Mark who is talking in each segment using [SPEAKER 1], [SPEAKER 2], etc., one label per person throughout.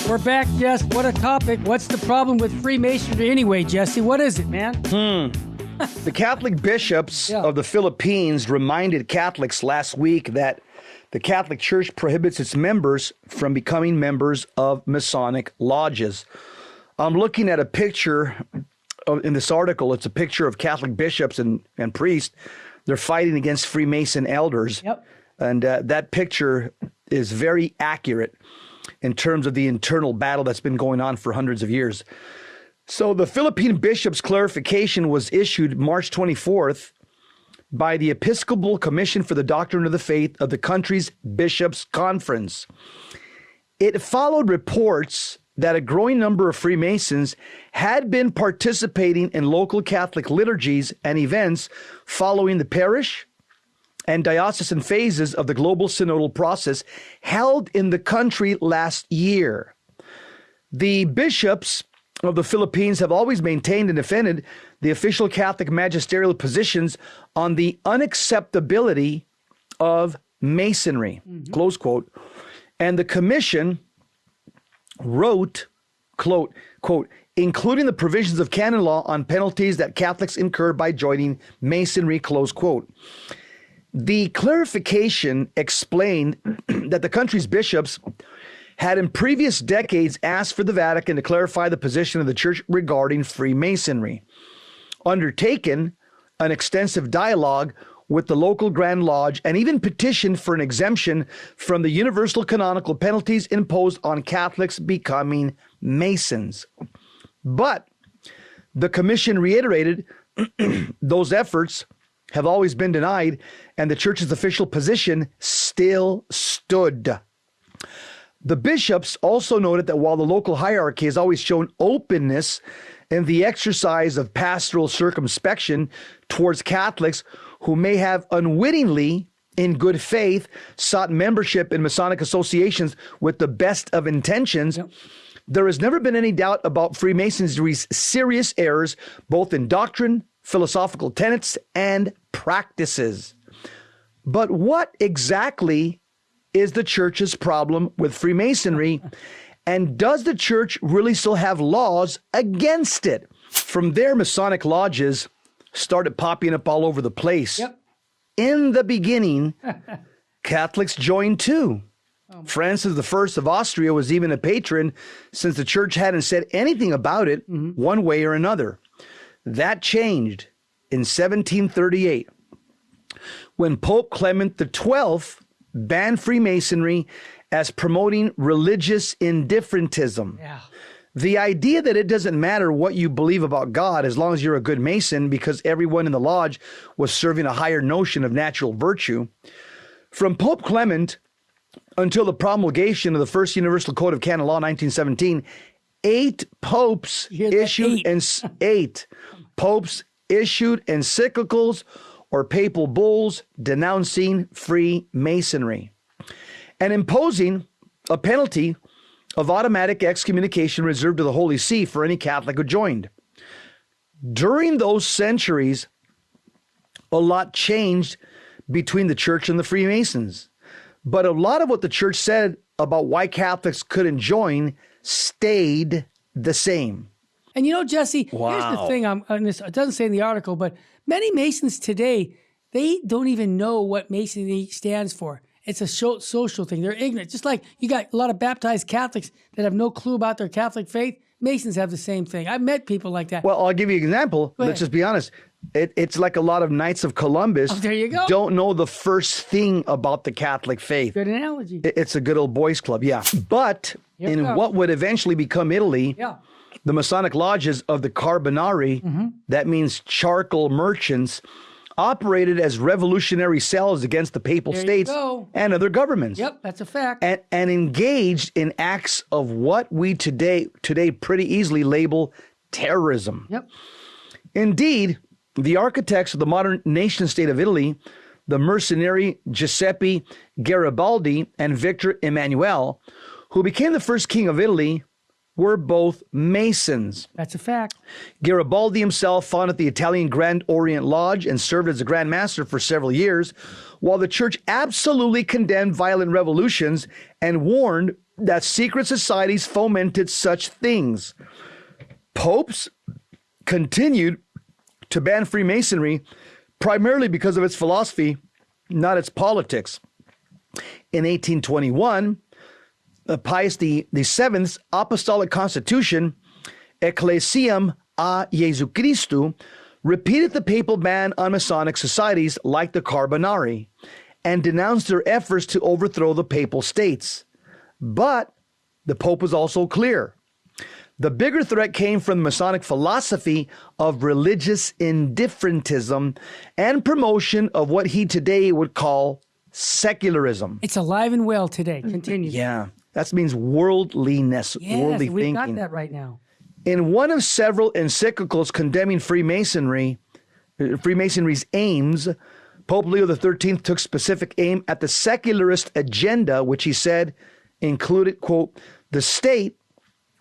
[SPEAKER 1] We're back, Jess. What a topic. What's the problem with Freemasonry anyway, Jesse? What is it, man?
[SPEAKER 2] The Catholic bishops of the Philippines reminded Catholics last week that the Catholic Church prohibits its members from becoming members of Masonic lodges. I'm looking at a picture in this article. It's a picture of Catholic bishops and priests. They're fighting against Freemason elders.
[SPEAKER 1] Yep.
[SPEAKER 2] And that picture is very accurate in terms of the internal battle that's been going on for hundreds of years. So the Philippine bishop's clarification was issued March 24th by the Episcopal Commission for the Doctrine of the Faith of the country's bishops' conference. It followed reports that a growing number of Freemasons had been participating in local Catholic liturgies and events following the parish and diocesan phases of the global synodal process held in the country last year. The bishops of the Philippines have always maintained and defended the official Catholic magisterial positions on the unacceptability of Masonry, close quote. And the commission wrote, quote, including the provisions of canon law on penalties that Catholics incur by joining Masonry, close quote. The clarification explained that the country's bishops had in previous decades asked for the Vatican to clarify the position of the church regarding Freemasonry, undertaken an extensive dialogue with the local Grand Lodge, and even petitioned for an exemption from the universal canonical penalties imposed on Catholics becoming Masons. But the commission reiterated those efforts have always been denied, and the church's official position still stood. The bishops also noted that while the local hierarchy has always shown openness in the exercise of pastoral circumspection towards Catholics who may have unwittingly, in good faith, sought membership in Masonic associations with the best of intentions, there has never been any doubt about Freemasonry's serious errors, both in doctrine, philosophical tenets, and practices. But what exactly is the church's problem with Freemasonry? And does the church really still have laws against it? From there, Masonic lodges started popping up all over the place. In the beginning, Catholics joined too. Francis I of Austria was even a patron, since the church hadn't said anything about it one way or another. That changed in 1738 when Pope Clement XII banned Freemasonry as promoting religious indifferentism. The idea that it doesn't matter what you believe about God as long as you're a good Mason, because everyone in the lodge was serving a higher notion of natural virtue. From Pope Clement until the promulgation of the first Universal Code of Canon Law in 1917, eight popes issued encyclicals or papal bulls denouncing Freemasonry and imposing a penalty of automatic excommunication reserved to the Holy See for any Catholic who joined. During those centuries, a lot changed between the church and the Freemasons. But a lot of what the church said about why Catholics couldn't join stayed the same.
[SPEAKER 1] And you know, Jesse, here's the thing on this. It doesn't say in the article, but many Masons today, they don't even know what Masonry stands for. It's a social thing. They're ignorant. Just like you got a lot of baptized Catholics that have no clue about their Catholic faith. Masons have the same thing. I've met people like that.
[SPEAKER 2] Well, I'll give you an example. Let's just be honest. It's like a lot of Knights of Columbus
[SPEAKER 1] there you go.
[SPEAKER 2] Don't know the first thing about the Catholic faith.
[SPEAKER 1] Good analogy.
[SPEAKER 2] It's a good old boys club, yeah. But in what would eventually become Italy, the Masonic lodges of the Carbonari, that means charcoal merchants, operated as revolutionary cells against the papal states and other governments.
[SPEAKER 1] That's a fact.
[SPEAKER 2] And engaged in acts of what we today pretty easily label terrorism. Indeed, the architects of the modern nation state of Italy, the mercenary Giuseppe Garibaldi and Victor Emmanuel, who became the first king of Italy, were both Masons.
[SPEAKER 1] That's a fact.
[SPEAKER 2] Garibaldi himself founded the Italian Grand Orient Lodge and served as a Grand Master for several years, while the church absolutely condemned violent revolutions and warned that secret societies fomented such things. Popes continued to ban Freemasonry primarily because of its philosophy, not its politics. In 1821, Pius VII's Apostolic Constitution, Ecclesiam a Jesu Christu, repeated the papal ban on Masonic societies like the Carbonari and denounced their efforts to overthrow the papal states. But the Pope was also clear. The bigger threat came from the Masonic philosophy of religious indifferentism and promotion of what he today would call secularism.
[SPEAKER 1] It's alive and well today. Continue.
[SPEAKER 2] Yeah, that means worldliness, worldly
[SPEAKER 1] we've
[SPEAKER 2] thinking.
[SPEAKER 1] got that right now.
[SPEAKER 2] In one of several encyclicals condemning Freemasonry's aims, Pope Leo XIII took specific aim at the secularist agenda, which he said included, quote, the state,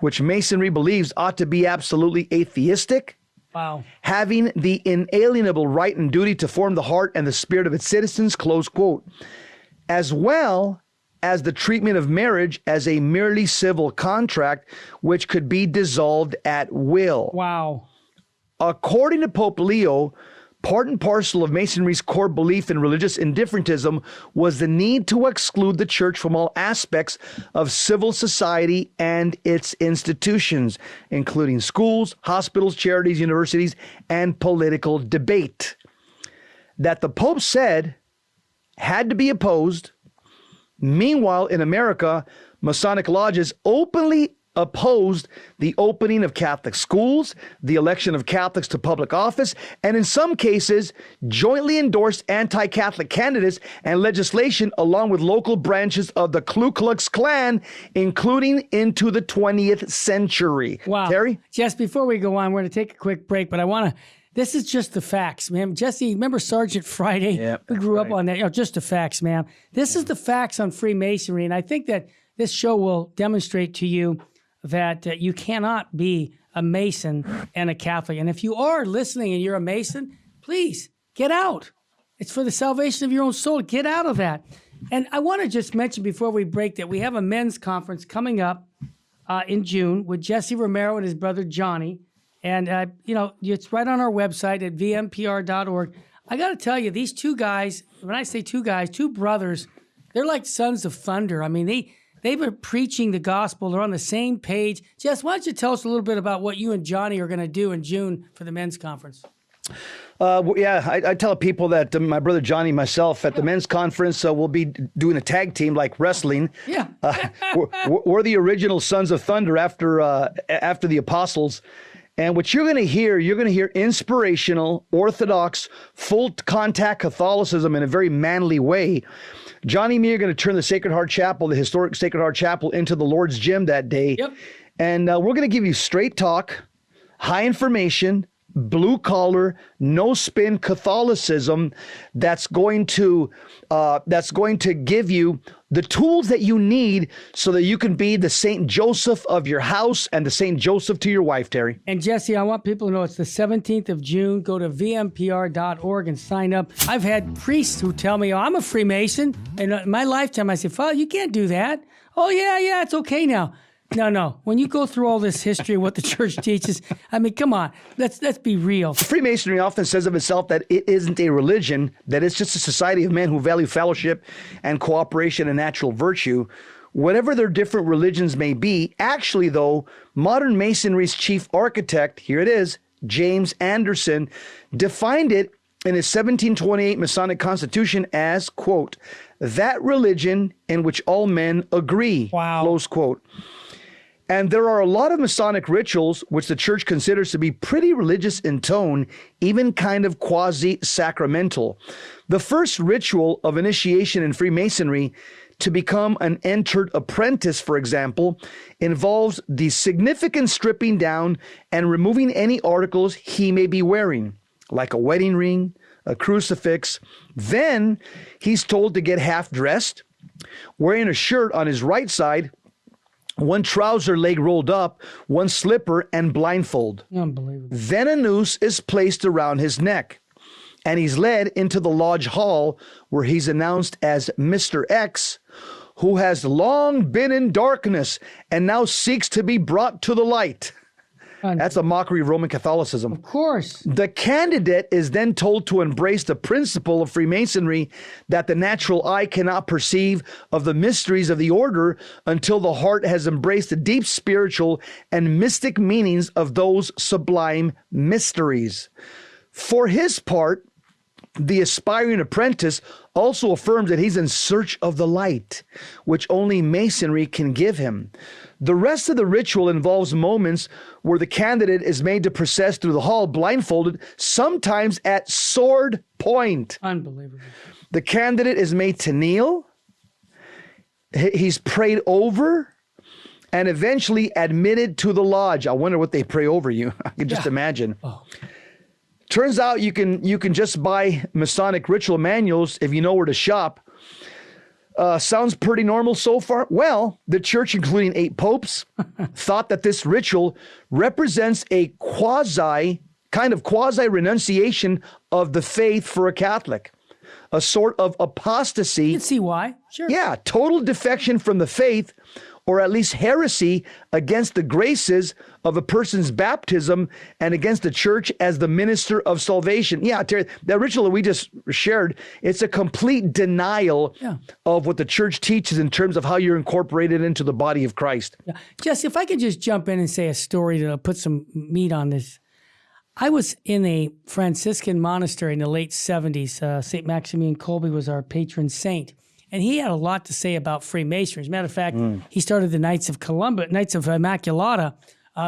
[SPEAKER 2] which Masonry believes ought to be absolutely atheistic, having the inalienable right and duty to form the heart and the spirit of its citizens, close quote, as well as the treatment of marriage as a merely civil contract which could be dissolved at will.
[SPEAKER 1] Wow.
[SPEAKER 2] According to Pope Leo, part and parcel of Masonry's core belief in religious indifferentism was the need to exclude the church from all aspects of civil society and its institutions, including schools, hospitals, charities, universities, and political debate. That the Pope said had to be opposed. Meanwhile, in America, Masonic lodges openly opposed the opening of Catholic schools, the election of Catholics to public office, and in some cases, jointly endorsed anti-Catholic candidates and legislation along with local branches of the Ku Klux Klan, including into the 20th century.
[SPEAKER 1] Wow.
[SPEAKER 2] Terry?
[SPEAKER 1] Jess, before we go on, we're going to take a quick break, but I want to, this is just the facts, man. Jesse, remember Sergeant Friday?
[SPEAKER 2] Yeah,
[SPEAKER 1] we grew up on that. Just the facts, man. This is the facts on Freemasonry, and I think that this show will demonstrate to you that you cannot be a Mason and a Catholic. And if you are listening and you're a Mason, please get out. It's for the salvation of your own soul. Get out of that. And I want to just mention before we break that we have a men's conference coming up in June with Jesse Romero and his brother Johnny. And, it's right on our website at vmpr.org. I got to tell you, these two guys, when I say two guys, two brothers, they're like sons of thunder. I mean, They've been preaching the gospel. They're on the same page. Jess, why don't you tell us a little bit about what you and Johnny are going to do in June for the men's conference?
[SPEAKER 2] I tell people that my brother Johnny and myself at the men's conference will be doing a tag team like wrestling.
[SPEAKER 1] Yeah.
[SPEAKER 2] We're the original Sons of Thunder after the apostles. And what you're going to hear inspirational, orthodox, full contact Catholicism in a very manly way. Johnny and me are going to turn the Sacred Heart Chapel, the historic Sacred Heart Chapel, into the Lord's Gym that day.
[SPEAKER 1] Yep.
[SPEAKER 2] And we're going to give you straight talk, high information, blue collar, no spin Catholicism that's going to give you the tools that you need so that you can be the Saint Joseph of your house and the Saint Joseph to your wife, Terry.
[SPEAKER 1] And Jesse, I want people to know it's the 17th of June. Go to vmpr.org and sign up. I've had priests who tell me, I'm a Freemason. And in my lifetime, I say, Father, you can't do that. Oh, yeah, it's okay now. No. When you go through all this history of what the church teaches, I mean, come on, let's be real.
[SPEAKER 2] Freemasonry often says of itself that it isn't a religion, that it's just a society of men who value fellowship and cooperation and natural virtue. Whatever their different religions may be, actually, though, modern Masonry's chief architect, here it is, James Anderson, defined it in his 1728 Masonic Constitution as, quote, that religion in which all men agree, close quote. And there are a lot of Masonic rituals which the church considers to be pretty religious in tone, even kind of quasi-sacramental. The first ritual of initiation in Freemasonry to become an entered apprentice, for example, involves the significant stripping down and removing any articles he may be wearing, like a wedding ring, a crucifix. Then he's told to get half dressed, wearing a shirt on his right side, one trouser leg rolled up, one slipper, and blindfold.
[SPEAKER 1] Unbelievable.
[SPEAKER 2] Then a noose is placed around his neck, and he's led into the lodge hall where he's announced as Mr. X, who has long been in darkness and now seeks to be brought to the light. That's a mockery of Roman Catholicism.
[SPEAKER 1] Of course.
[SPEAKER 2] The candidate is then told to embrace the principle of Freemasonry that the natural eye cannot perceive of the mysteries of the order until the heart has embraced the deep spiritual and mystic meanings of those sublime mysteries. For his part, the aspiring apprentice also affirms that he's in search of the light, which only Masonry can give him. The rest of the ritual involves moments where the candidate is made to process through the hall blindfolded, sometimes at sword point.
[SPEAKER 1] Unbelievable. The
[SPEAKER 2] candidate is made to kneel. He's prayed over and eventually admitted to the lodge. I wonder what they pray over you. I can just imagine. Oh. Turns out you can just buy Masonic ritual manuals if you know where to shop. Sounds pretty normal so far. Well, the church, including 8 popes, thought that this ritual represents a quasi renunciation of the faith for a Catholic, a sort of apostasy.
[SPEAKER 1] You can see why. Sure.
[SPEAKER 2] Yeah, total defection from the faith, or at least heresy against the graces of a person's baptism and against the church as the minister of salvation. Yeah, Terry, that ritual that we just shared, it's a complete denial of what the church teaches in terms of how you're incorporated into the body of Christ.
[SPEAKER 1] Yeah. Jesse, if I could just jump in and say a story to put some meat on this. I was in a Franciscan monastery in the late 70s. St. Maximilian Kolbe was our patron saint. And he had a lot to say about Freemasonry. As a matter of fact, he started the Knights of Immaculata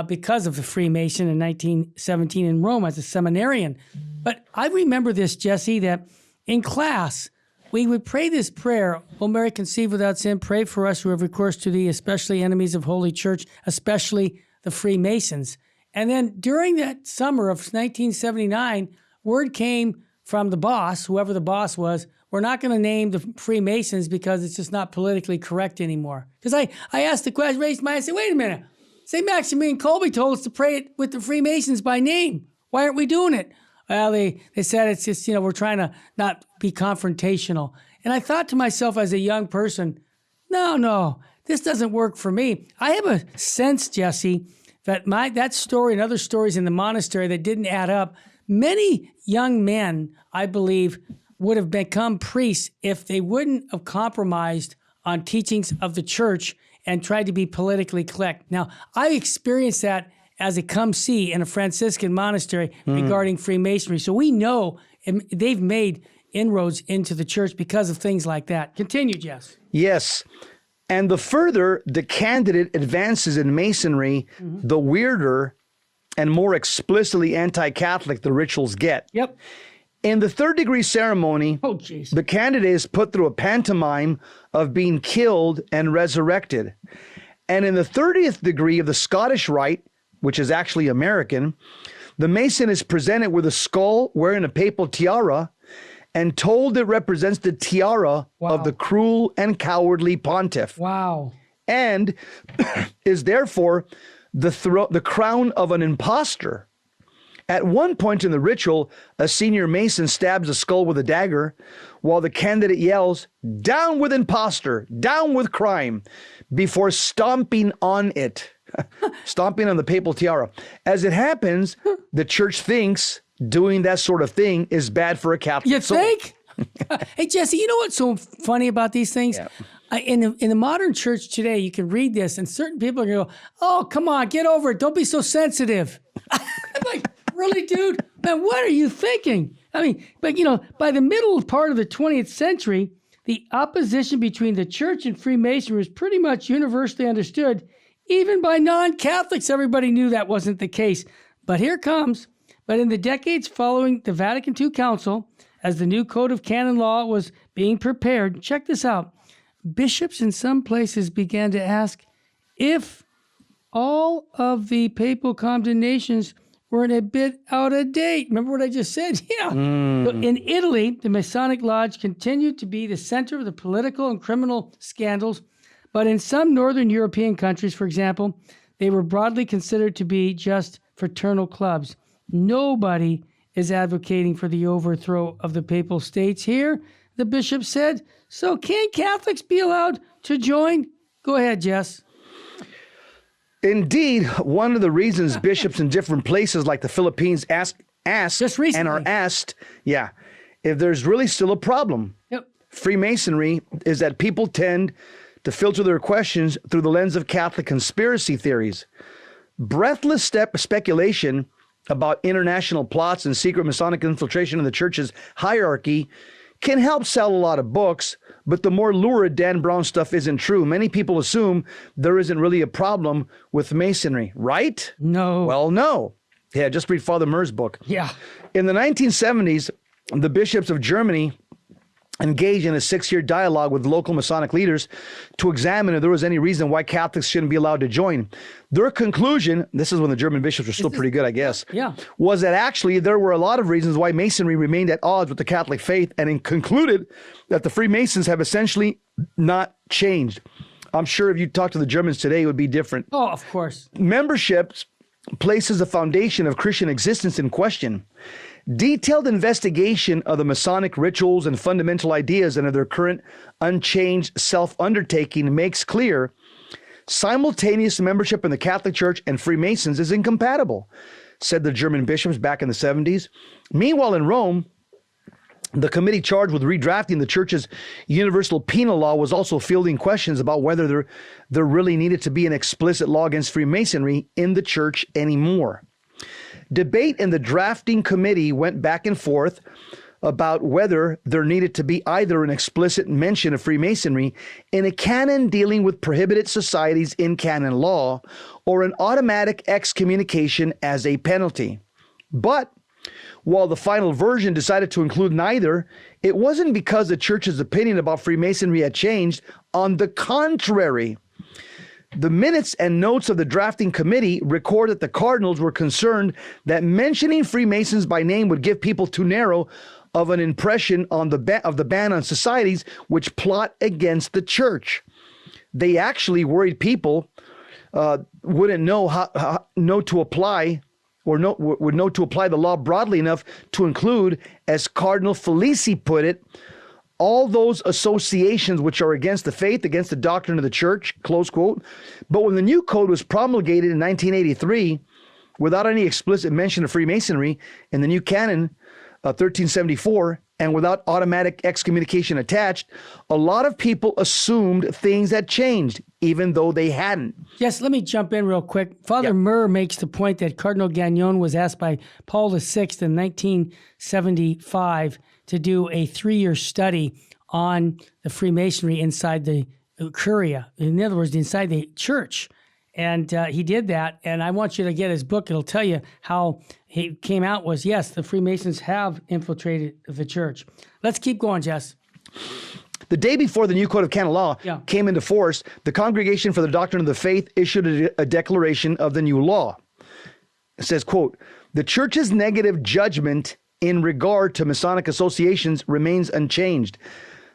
[SPEAKER 1] because of the Freemason in 1917 in Rome as a seminarian. But I remember this, Jesse, that in class, we would pray this prayer, O Mary conceived without sin, pray for us who have recourse to thee, especially enemies of Holy Church, especially the Freemasons. And then during that summer of 1979, word came from the boss, whoever the boss was, we're not going to name the Freemasons because it's just not politically correct anymore. Because I asked the question, raised my hand, I said, wait a minute. St. Maximilian Kolbe told us to pray it with the Freemasons by name. Why aren't we doing it? Well, they said it's just, we're trying to not be confrontational. And I thought to myself as a young person, no, this doesn't work for me. I have a sense, Jesse, that that story and other stories in the monastery that didn't add up, many young men, I believe, would have become priests if they wouldn't have compromised on teachings of the church and tried to be politically correct. Now, I experienced that as a come-see in a Franciscan monastery regarding Freemasonry. So we know they've made inroads into the church because of things like that. Continue, Jess.
[SPEAKER 2] Yes. And the further the candidate advances in Masonry, the weirder and more explicitly anti-Catholic the rituals get.
[SPEAKER 1] Yep.
[SPEAKER 2] In the third degree ceremony, the candidate is put through a pantomime of being killed and resurrected. And in the 30th degree of the Scottish rite, which is actually American, the Mason is presented with a skull wearing a papal tiara and told it represents the tiara of the cruel and cowardly pontiff.
[SPEAKER 1] Wow.
[SPEAKER 2] And is therefore the crown of an impostor. At one point in the ritual, a senior Mason stabs the skull with a dagger while the candidate yells, "Down with impostor, down with crime," before stomping on it, stomping on the papal tiara. As it happens, the church thinks doing that sort of thing is bad for a Catholic.
[SPEAKER 1] You think? Hey, Jesse, you know what's so funny about these things? Yeah. In the modern church today, you can read this and certain people are going to go, oh, come on, get over it. Don't be so sensitive. I'm like, really, dude? Man, what are you thinking? I mean, but by the middle part of the 20th century, the opposition between the church and Freemasonry was pretty much universally understood. Even by non-Catholics, everybody knew that wasn't the case. But here comes. But in the decades following the Vatican II Council, as the new code of canon law was being prepared, check this out, bishops in some places began to ask if all of the papal condemnations weren't a bit out of date. Remember what I just said? Yeah. So in Italy, the Masonic Lodge continued to be the center of the political and criminal scandals, but in some Northern European countries, for example, they were broadly considered to be just fraternal clubs. Nobody is advocating for the overthrow of the papal states here. the bishop said. So can Catholics be allowed to join? Go ahead, Jess.
[SPEAKER 2] Indeed, one of the reasons bishops in different places like the Philippines ask
[SPEAKER 1] Just recently.
[SPEAKER 2] and are asked, if there's really still a problem.
[SPEAKER 1] Yep.
[SPEAKER 2] Freemasonry is that people tend to filter their questions through the lens of Catholic conspiracy theories. Breathless speculation about international plots and secret Masonic infiltration in the church's hierarchy can help sell a lot of books, but the more lurid Dan Brown stuff isn't true. Many people assume there isn't really a problem with Masonry, right?
[SPEAKER 1] No.
[SPEAKER 2] Well, no. Yeah, just read Father Murr's book.
[SPEAKER 1] Yeah.
[SPEAKER 2] In the 1970s, the bishops of Germany engaged in a 6-year dialogue with local Masonic leaders to examine if there was any reason why Catholics shouldn't be allowed to join. Their conclusion, this is when the German bishops were still pretty good, I guess, was that actually there were a lot of reasons why Masonry remained at odds with the Catholic faith, and concluded that the Freemasons have essentially not changed. I'm sure if you talk to the Germans today, it would be different.
[SPEAKER 1] Oh, of course.
[SPEAKER 2] Membership places the foundation of Christian existence in question. Detailed investigation of the Masonic rituals and fundamental ideas and of their current unchanged self-undertaking makes clear simultaneous membership in the Catholic Church and Freemasons is incompatible, said the German bishops back in the 70s. Meanwhile, in Rome, the committee charged with redrafting the church's universal penal law was also fielding questions about whether there really needed to be an explicit law against Freemasonry in the church anymore. Debate in the drafting committee went back and forth about whether there needed to be either an explicit mention of Freemasonry in a canon dealing with prohibited societies in canon law or an automatic excommunication as a penalty. But while the final version decided to include neither, it wasn't because the church's opinion about Freemasonry had changed. On the contrary, the minutes and notes of the drafting committee record that the cardinals were concerned that mentioning Freemasons by name would give people too narrow of an impression on the ban on societies which plot against the church. They actually worried people wouldn't know how to apply the law broadly enough to include, as Cardinal Felici put it, all those associations which are against the faith, against the doctrine of the church, close quote. But when the new code was promulgated in 1983, without any explicit mention of Freemasonry in the new canon, 1374, and without automatic excommunication attached, a lot of people assumed things had changed, even though they hadn't.
[SPEAKER 1] Yes, let me jump in real quick. Father Murr makes the point that Cardinal Gagnon was asked by Paul VI in 1975 to do a 3-year study on the Freemasonry inside the Curia. In other words, inside the church. And he did that. And I want you to get his book. It'll tell you how he came out was, yes, the Freemasons have infiltrated the church. Let's keep going, Jess.
[SPEAKER 2] The day before the new Code of Canon Law came into force, the Congregation for the Doctrine of the Faith issued a declaration of the new law. It says, quote, "The church's negative judgment in regard to Masonic associations remains unchanged,"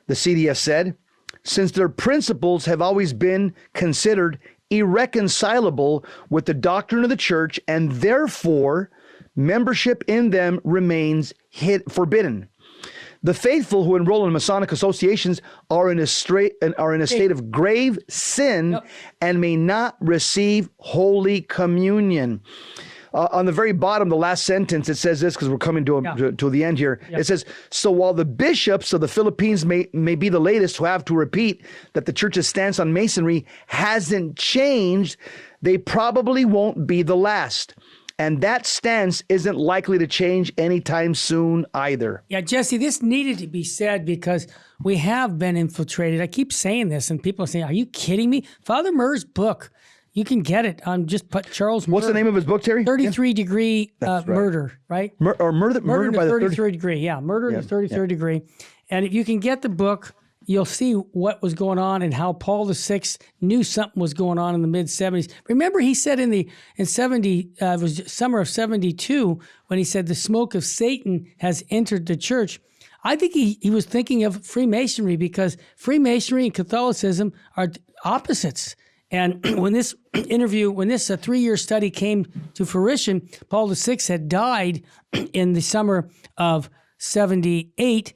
[SPEAKER 2] the CDF said, "since their principles have always been considered irreconcilable with the doctrine of the church, and therefore membership in them remains forbidden. The faithful who enroll in Masonic associations are in a state of grave sin and may not receive Holy Communion." On the very bottom, the last sentence, it says this, because we're coming to the end here. It says, "So while the bishops of the Philippines may be the latest who have to repeat that the church's stance on Masonry hasn't changed, they probably won't be the last. And that stance isn't likely to change anytime soon either."
[SPEAKER 1] Yeah, Jesse, this needed to be said because we have been infiltrated. I keep saying this, and people are saying, "Are you kidding me?" Father Murr's book, you can get it on just put Charles Murr.
[SPEAKER 2] What's the name of his book, Terry?
[SPEAKER 1] 33-degree murder, right?
[SPEAKER 2] Murder by the
[SPEAKER 1] 33rd degree. Yeah, murder in the 33rd degree. And if you can get the book, you'll see what was going on and how Paul VI knew something was going on in the mid-70s. Remember, he said it was summer of 72, when he said the smoke of Satan has entered the church. I think he was thinking of Freemasonry, because Freemasonry and Catholicism are opposites. And when this 3-year study came to fruition, Paul VI had died in the summer of 78.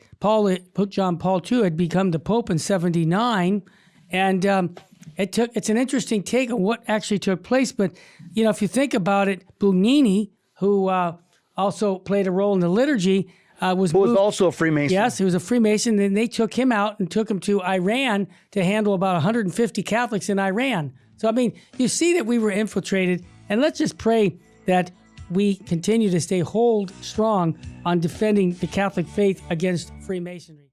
[SPEAKER 1] John Paul II had become the Pope in 79. And it's an interesting take on what actually took place. But, if you think about it, Bugnini, who also played a role in the liturgy, was
[SPEAKER 2] also a Freemason.
[SPEAKER 1] Yes, he was a Freemason. Then they took him out and took him to Iran to handle about 150 Catholics in Iran. So, you see that we were infiltrated. And let's just pray that we continue to hold strong on defending the Catholic faith against Freemasonry.